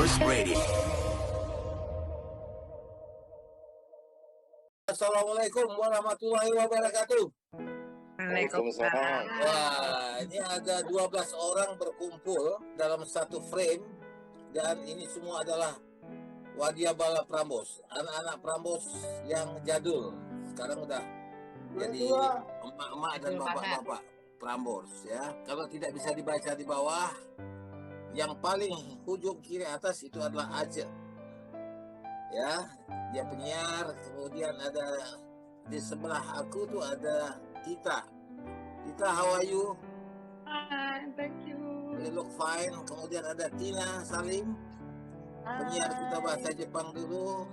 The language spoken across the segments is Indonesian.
Prambors Radio. Assalamualaikum warahmatullahi wabarakatuh. Waalaikumsalam. Wah, ini ada 12 orang berkumpul dalam satu frame dan ini semua adalah Wadyabala Prambors, anak-anak Prambors yang jadul. Sekarang udah jadi emak-emak dan bapak-bapak Prambors ya. Kalau tidak bisa dibaca di bawah, yang paling ujung kiri atas itu adalah Aceh. Ya, dia penyiar. Kemudian ada di sebelah aku tuh ada Tita. Tita, how are you? Hi, thank you. You look fine. Kemudian ada Tina Salim, penyiar kita bahasa Jepang dulu.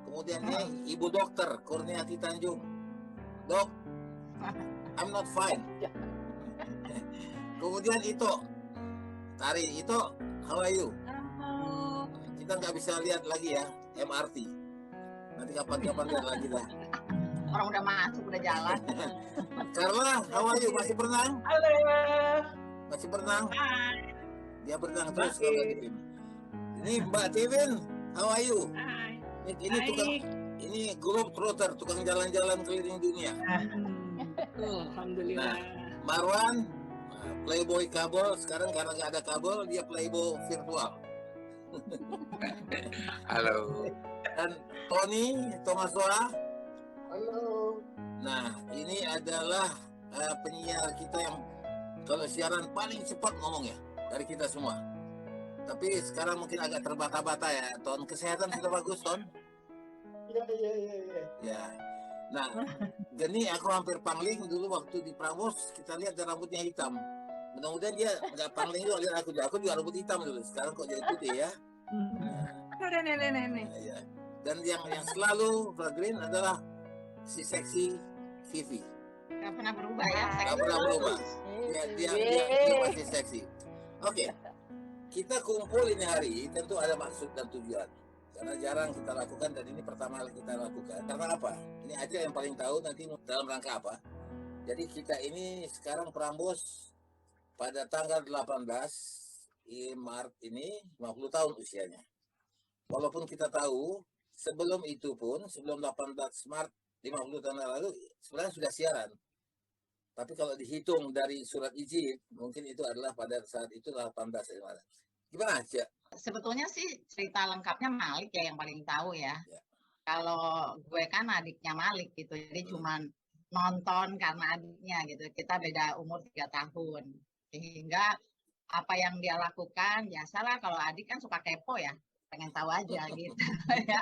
Kemudian ini Ibu Dokter Kurniati Tanjung. Dok, I'm not fine. Kemudian Ito Tari, Ito, how are you? Kita nggak bisa lihat lagi ya MRT. Nanti kapan-kapan lihat lagi lah. Orang udah masuk, udah jalan. Carla, how are you? Masih berenang? Halo. Masih berenang? Hai. Dia berenang terus kalau lagi tim. Ini Mbak Tiwin, how are you? Hai. Ini tukang, ini globetrotter, tukang jalan-jalan keliling dunia. Alhamdulillah. Marwan, playboy kabel. Sekarang karena nggak ada kabel, dia playboy virtual. Halo. Dan Tony Tomasoa. Halo. Nah, ini adalah penyiar kita yang kalau siaran paling cepat ngomong ya dari kita semua. Tapi sekarang mungkin agak terbata-bata ya. Ton, kesehatan sudah bagus, Ton? Iya. Ya. Nah, Geni aku hampir pangling dulu waktu di Prambors, kita lihat dia rambutnya hitam. Mudah-mudahan dia nggak pangling juga lihat aku juga rambut hitam dulu. Sekarang kok jadi putih ya. Ada nenek-nenek. Nah, ya. Dan yang selalu evergreen adalah si seksi Vivi. Gak pernah berubah ya. Gak pernah berubah. Dia masih seksi. Oke. Kita kumpul ini hari tentu ada maksud dan tujuan. Karena jarang kita lakukan dan ini pertama kali kita lakukan. Karena apa? Ini aja yang paling tahu nanti dalam rangka apa. Jadi kita ini sekarang Prambors pada tanggal 18 Maret ini 50 tahun usianya. Walaupun kita tahu sebelum itu pun, sebelum 18 Maret 50 tahun lalu sebenarnya sudah siaran. Tapi kalau dihitung dari surat izin, mungkin itu adalah pada saat itu 18 Maret. Gimana aja? Sebetulnya sih cerita lengkapnya Malik ya yang paling tahu ya. Ya. Kalau gue kan adiknya Malik gitu, jadi cuman nonton karena adiknya gitu. Kita beda umur 3 tahun. Sehingga apa yang dia lakukan, biasalah kalau adik kan suka kepo ya. Pengen tahu aja gitu ya.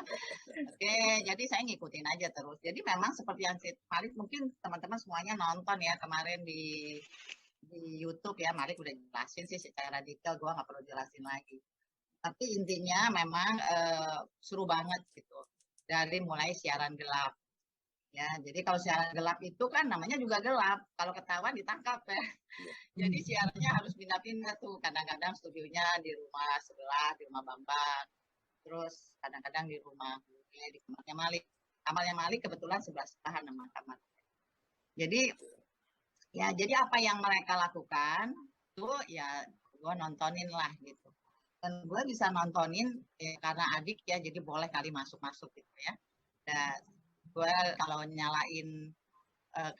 Oke, jadi saya ngikutin aja terus. Jadi memang seperti yang Malik mungkin teman-teman semuanya nonton ya kemarin di YouTube ya. Malik udah jelasin sih secara detail, gue nggak perlu jelasin lagi. Tapi intinya memang seru banget gitu. Dari mulai siaran gelap. Ya, jadi kalau siaran gelap itu kan namanya juga gelap. Kalau ketahuan ditangkap ya. Jadi siarannya harus pindah-pindah tuh. Kadang-kadang studionya di rumah sebelah, di rumah Bambang. Terus kadang-kadang di rumah di kamarnya Malik. Kamarnya Malik kebetulan sebelah sebelahan sama kamar. Jadi ya, jadi apa yang mereka lakukan itu ya gue nontonin lah gitu. Dan gue bisa nontonin karena adik ya, jadi boleh kali masuk-masuk gitu ya. Dan gue kalau nyalain,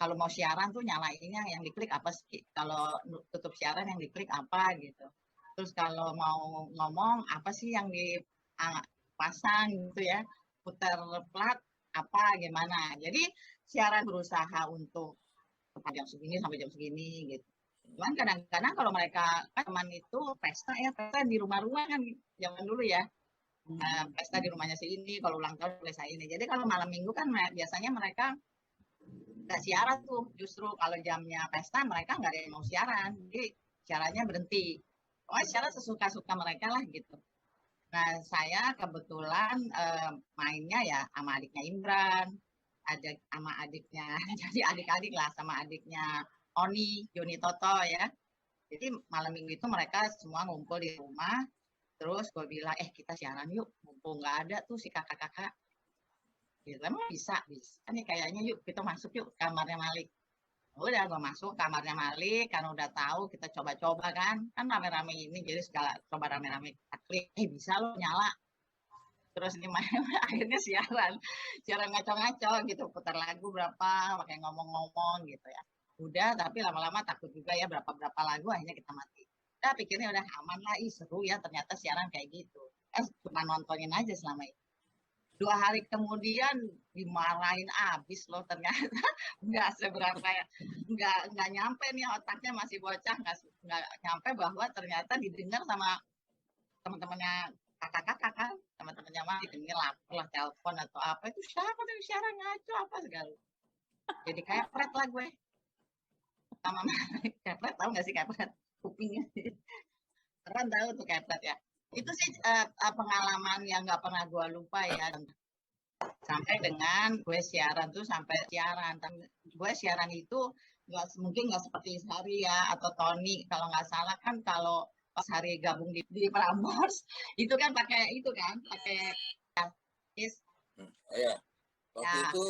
kalau mau siaran tuh nyalainnya yang diklik apa sih? Kalau tutup siaran yang diklik apa gitu. Terus kalau mau ngomong apa sih yang dipasang gitu ya, putar plat apa gimana. Jadi siaran berusaha untuk jam segini sampai jam segini gitu. Cuman kadang-kadang kalau mereka kan teman itu pesta di rumah-rumah kan zaman dulu ya. Pesta di rumahnya si ini, kalau ulang tahun boleh saya ini. Jadi kalau malam minggu kan biasanya mereka nggak siaran tuh. Justru kalau jamnya pesta mereka nggak ada yang mau siaran. Jadi siarannya berhenti. Pokoknya siaran sesuka-suka mereka lah gitu. Nah saya kebetulan mainnya ya sama adiknya Imran, ada sama adiknya, jadi adik-adik lah sama adiknya Oni, Yoni Toto ya. Jadi malam minggu itu mereka semua ngumpul di rumah, terus gue bilang, kita siaran yuk, mumpung nggak ada tuh si kakak-kakak. Gitu, emang bisa nih kayaknya yuk kita masuk yuk kamarnya Malik. Udah gue masuk kamarnya Malik, kan udah tahu kita coba-coba kan rame-rame ini, jadi segala coba rame-rame kita klik, bisa lo nyala. Terus ini akhirnya siaran ngaco-ngaco gitu, putar lagu berapa, pakai ngomong-ngomong gitu ya. Udah, tapi lama-lama takut juga ya, berapa lagu akhirnya kita mati. Udah pikirnya udah aman lah, seru ya ternyata siaran kayak gitu. Cuma nontonin aja selama itu. 2 hari kemudian dimarahin abis loh, ternyata nggak seberapa ya, nggak nyampe nih, otaknya masih bocah, nggak nyampe bahwa ternyata didengar sama teman-temannya kakak-kakak kan, teman-temannya Malik, ini lapor lah, telepon atau apa, itu siapa tuh siaran ngaco apa segala. Jadi kayak pret lah gue sama Malik. Kepret, tahu nggak sih kepret? Kupingnya keren, tahu tuh kepret ya. Itu sih pengalaman yang nggak pernah gue lupa ya. Sampai dengan gue siaran tuh, gue siaran itu mungkin nggak seperti Hari ya atau Tony, kalau nggak salah kan, kalau pas Hari gabung di Prambors itu kan pakai Iya. Waktu itu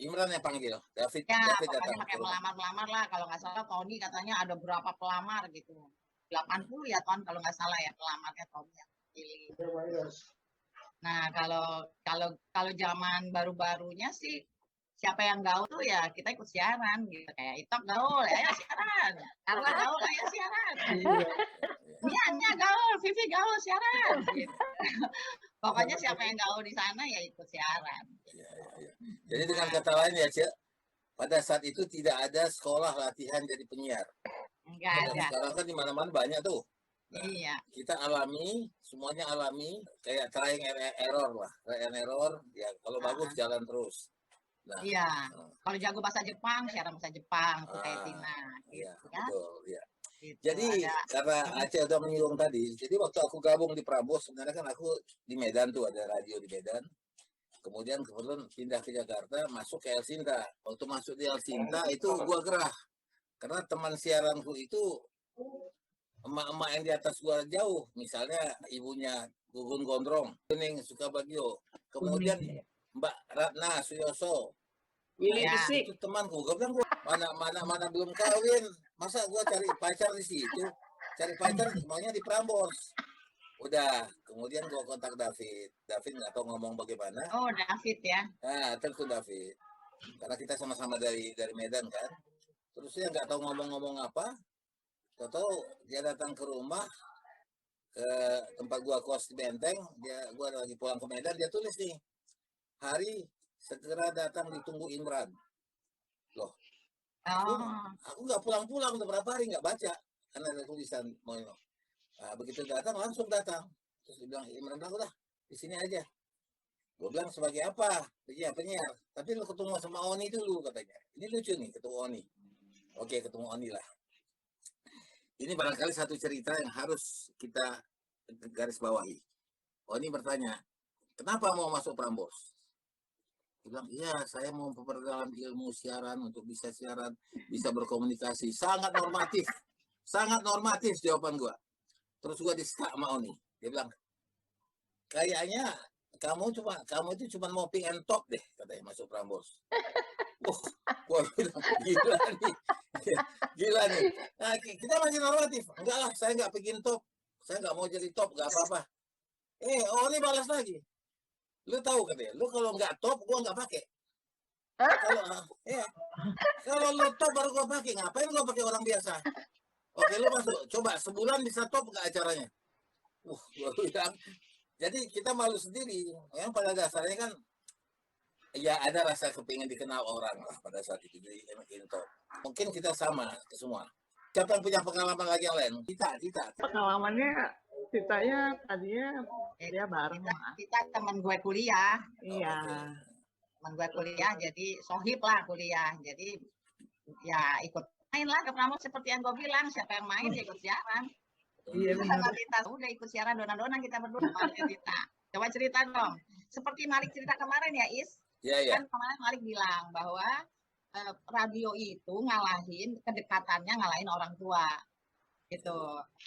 Imran yang panggil, David datang. Pakai melamar lah, kalau nggak salah Tony katanya ada berapa pelamar gitu, 80 ya Ton kalau nggak salah ya pelamarnya Tony yang pilih. Nah, kalau zaman baru-barunya sih, siapa yang gaul tuh ya kita ikut siaran gitu, kayak Itok gaul ya siaran, Carla gaul ya siaran, Nia gaul, Vivi gaul siaran gitu. Pokoknya siapa yang gaul di sana ya ikut siaran. Ya. Jadi dengan kata lain ya, Cik, pada saat itu tidak ada sekolah latihan jadi penyiar. Enggak ada. Sekarang kan di mana-mana banyak tuh. Nah, iya. Kita semuanya alami, kayak trying and error lah, try and error. Ya kalau bagus jalan terus. Nah, iya. Kalau jago bahasa Jepang, siaran bahasa Jepang, kayak Tina. Iya, gitu, betul. Ya. Gitu, jadi karena Aceh udah menyinggung tadi, jadi waktu aku gabung di Prambors, sebenarnya kan aku di Medan tuh, ada radio di Medan. Kemudian kebetulan pindah ke Jakarta, masuk ke El Sinta. Waktu masuk di El Sinta itu gua gerah, karena teman siaranku itu emak-emak yang di atas gua jauh, misalnya ibunya Gugun Gondrong, Kuning Sukabagio, kemudian Mbak Ratna Suyoso, itu temanku. Gua bilang, mana belum kawin, masa gua cari pacar di situ, cari pacar maunya di Prambors. Udah, kemudian gua kontak David nggak tahu ngomong bagaimana. Oh, David ya. Nah, tentu David, karena kita sama-sama dari Medan kan. Terus dia nggak tahu ngomong apa. Tahu dia datang ke rumah, ke tempat gua kos di Benteng, gua lagi pulang ke Medan, dia tulis nih, Hari segera datang ditunggu Imran. Loh, aku nggak pulang-pulang, udah berapa hari nggak baca, karena ada tulisan Moino. Nah, begitu datang langsung datang, terus dia bilang, Imran bilang, udah di sini aja. Gua bilang, sebagai apa? Penyiar. Tapi lu ketemu sama Oni dulu katanya. Ini lucu nih, ketemu Oni. Oke, ketemu Oni lah. Ini barangkali satu cerita yang harus kita garis bawahi. Oni bertanya, kenapa mau masuk Prambors? Dia bilang, iya saya mau memperdalam ilmu siaran untuk bisa siaran, bisa berkomunikasi. Sangat normatif jawaban gua. Terus gua di-stuck sama Oni. Dia bilang, kayaknya kamu itu cuma mau ping and top deh, katanya masuk Prambors. Gua bilang, gila nih. Nah, kita masih normatif. Enggak lah, saya nggak bikin top. Saya nggak mau jadi top, nggak apa-apa. Ini balas lagi. Lu tahu katanya, lu kalau nggak top, gua nggak pakai. Kalau lu top baru gua pakai. Ngapain gua pakai orang biasa? Oke, lu masuk. Coba sebulan bisa top nggak acaranya? Gua bilang. Jadi kita malu sendiri. Yang pada dasarnya kan, ya ada rasa kepingin dikenal orang lah pada saat itu. Jadi top. Mungkin kita sama semua. Siapa yang punya pengalaman lagi yang lain? Kita. Pengalamannya ceritanya tadinya dia bareng. Kita teman gue kuliah. Iya. Teman gue kuliah, jadi sohib lah kuliah. Jadi ya ikut main lah ke Prambors seperti yang gue bilang. Siapa yang main ikut siaran. Iya benar. Kita udah ikut siaran dona-dona kita berdua. Cerita. Coba cerita dong. Seperti Malik cerita kemarin ya, Is. Iya. Kan kemarin Malik bilang bahwa radio itu kedekatannya ngalahin orang tua. Gitu.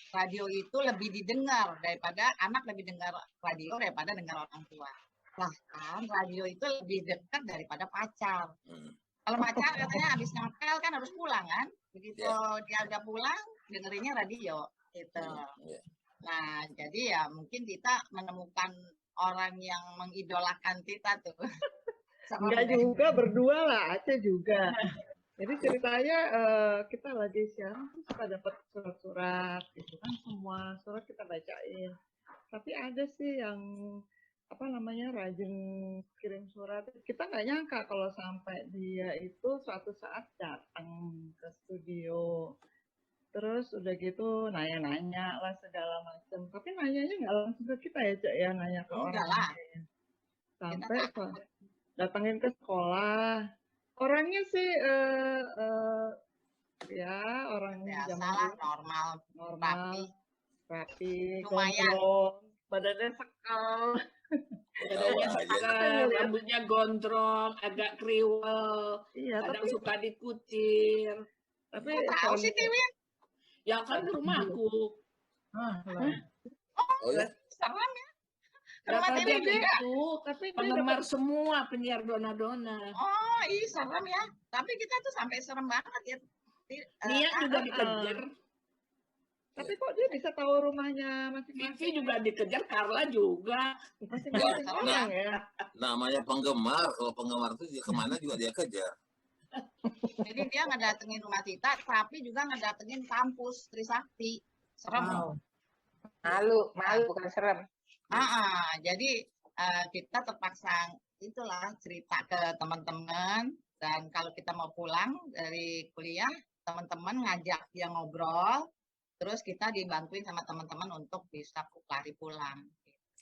Radio itu lebih didengar daripada anak, lebih dengar radio daripada dengar orang tua. Bahkan radio itu lebih dekat daripada pacar. Kalau pacar katanya habis ngapel kan harus pulang kan. Begitu Iya. dia udah pulang, dengerinnya radio gitu. Iya. Nah, jadi ya mungkin kita menemukan orang yang mengidolakan kita tuh. Enggak juga, berdua lah, Aceh juga. Jadi ceritanya kita lagi siaran tuh suka dapat surat-surat gitu kan, semua surat kita bacain. Tapi ada sih yang apa namanya rajin kirim surat. Kita nggak nyangka kalau sampai dia itu suatu saat datang ke studio. Terus udah gitu nanya-nanya lah segala macam. Tapi nanyanya nggak langsung ke kita ya, Cak, ya, nanya ke Enggak orang lah. lain. Kita Sampai takut. datangin ke sekolah. Orangnya sih ya orang Biasa zaman lah, dulu normal, normal, rapi. rapi, Lumayan. gondrong, badannya sekal. Badannya Tawa aja. sekal, rambutnya gondrong, agak kriwel, Iya, kadang tapi suka dikutir. tapi Kok tahu sih Tiwin? Ya kan rumahku. Oh ya. Serem ya. Kata Rumah dia Tiwin juga. itu tapi dia penggemar dapat semua penyiar dona-dona. Oh, ih serem ya. Tapi kita tuh sampai serem banget ya. Nia juga ah, dikejar, tapi kok dia bisa tahu rumahnya masing-masing Vivi juga dikejar, Carla juga. masing-masing Nah, orang ya. Namanya penggemar. Kalau penggemar itu dia kemana juga dia kejar. Jadi dia ngedatengin rumah kita, tapi juga ngedatengin kampus Trisakti. Serem. Wow. Malu bukan serem. Jadi kita terpaksa itulah cerita ke teman-teman, dan kalau kita mau pulang dari kuliah, teman-teman ngajak dia ngobrol, terus kita dibantuin sama teman-teman untuk bisa lari pulang.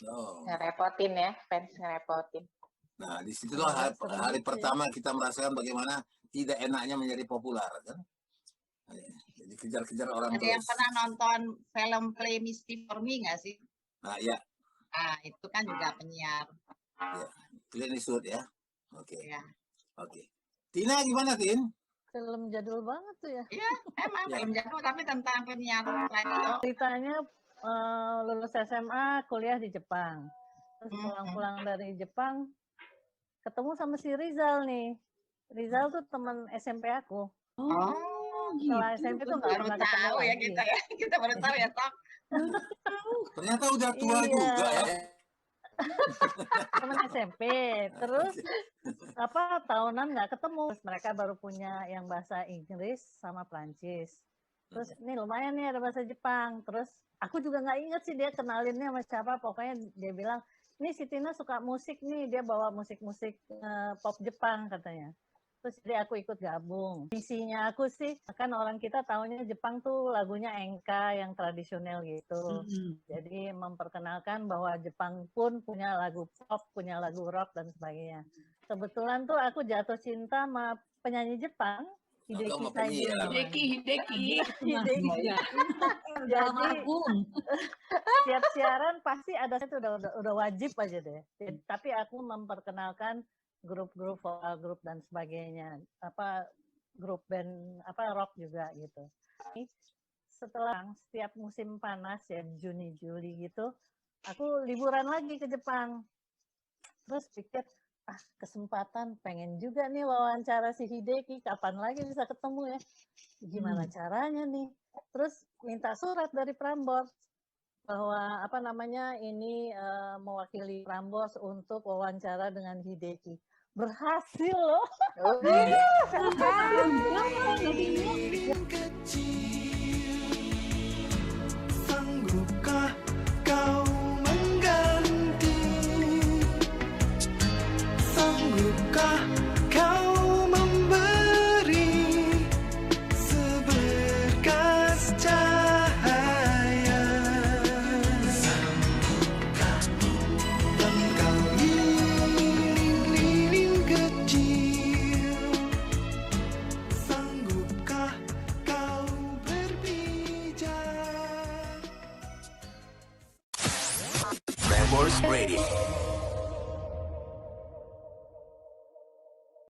Oh. Ngerepotin ya, fans ngerepotin. Nah, di situlah hari pertama kita merasakan bagaimana tidak enaknya menjadi populer, kan? Jadi kejar-kejar orang Ada yang terus. pernah nonton film Play Misty for Me nggak sih? Nah, ya, Ah, itu kan juga penyiar. Clint Eastwood ya. Oke. Ya. Oke. Tina gimana, Tin? Film jadul banget tuh ya. Emang Ya. film jadul, tapi tentang penyiar radio. Ceritanya lulus SMA, kuliah di Jepang. Terus Mhm. pulang-pulang dari Jepang, ketemu sama si Rizal nih. Rizal tuh teman SMP aku. Oh, Setelah SMP tuh nggak baru pernah ketemu tahu ya lagi. kita ya. Kita baru tahu ya, Tok. Ternyata udah tua Iya. juga ya. Teman SMP. Terus tahunan nggak ketemu. Terus mereka baru punya yang bahasa Inggris sama Prancis. Terus ini lumayan nih ada bahasa Jepang. Terus aku juga nggak inget sih dia kenalinnya sama siapa. Pokoknya dia bilang, ini si Tina suka musik nih. Dia bawa musik-musik pop Jepang katanya. Terus jadi aku ikut gabung. Visinya aku sih, kan orang kita taunya Jepang tuh lagunya enka yang tradisional gitu. Jadi memperkenalkan bahwa Jepang pun punya lagu pop, punya lagu rock dan sebagainya. Kebetulan tuh aku jatuh cinta sama penyanyi Jepang, Hideki sama Saigin penyiar. namanya. Hideki. Hideki. Jadi tiap siaran pasti ada itu udah wajib aja deh. Tapi aku memperkenalkan grup-grup vokal grup dan sebagainya, grup band rock juga gitu. Setelah setiap musim panas ya Juni Juli gitu, aku liburan lagi ke Jepang. Terus pikir kesempatan pengen juga nih wawancara si Hideki, kapan lagi bisa ketemu ya? Gimana caranya nih? Terus minta surat dari Prambors bahwa ini mewakili Prambors untuk wawancara dengan Hideki. Berhasil loh. Sanggupkah kau mengganti? Sanggupkah kau memberi seberkas cahaya? Sanggupkah engkau lilin kecil? Sanggupkah kau berpijak? Prambors Radio.